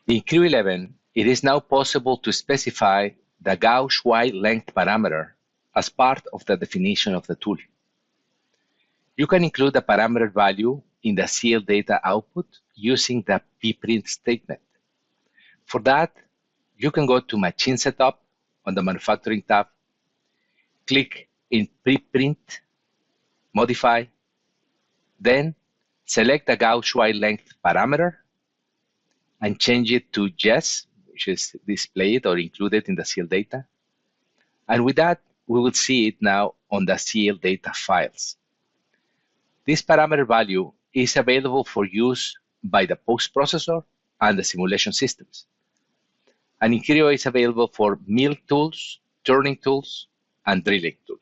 In Creo 11, it is now possible to specify the gauge wide length parameter as part of the definition of the tool. You can include the parameter value in the CL data output using the PPRINT statement. For that, you can go to Machine Setup on the Manufacturing tab, click in PPRINT, Modify, then select the gauge wide length parameter and change it to yes, which is displayed or included in the CL data. And with that, we will see it now on the CL data files. This parameter value is available for use by the post-processor and the simulation systems. And in Creo, it's available for mill tools, turning tools, and drilling tools.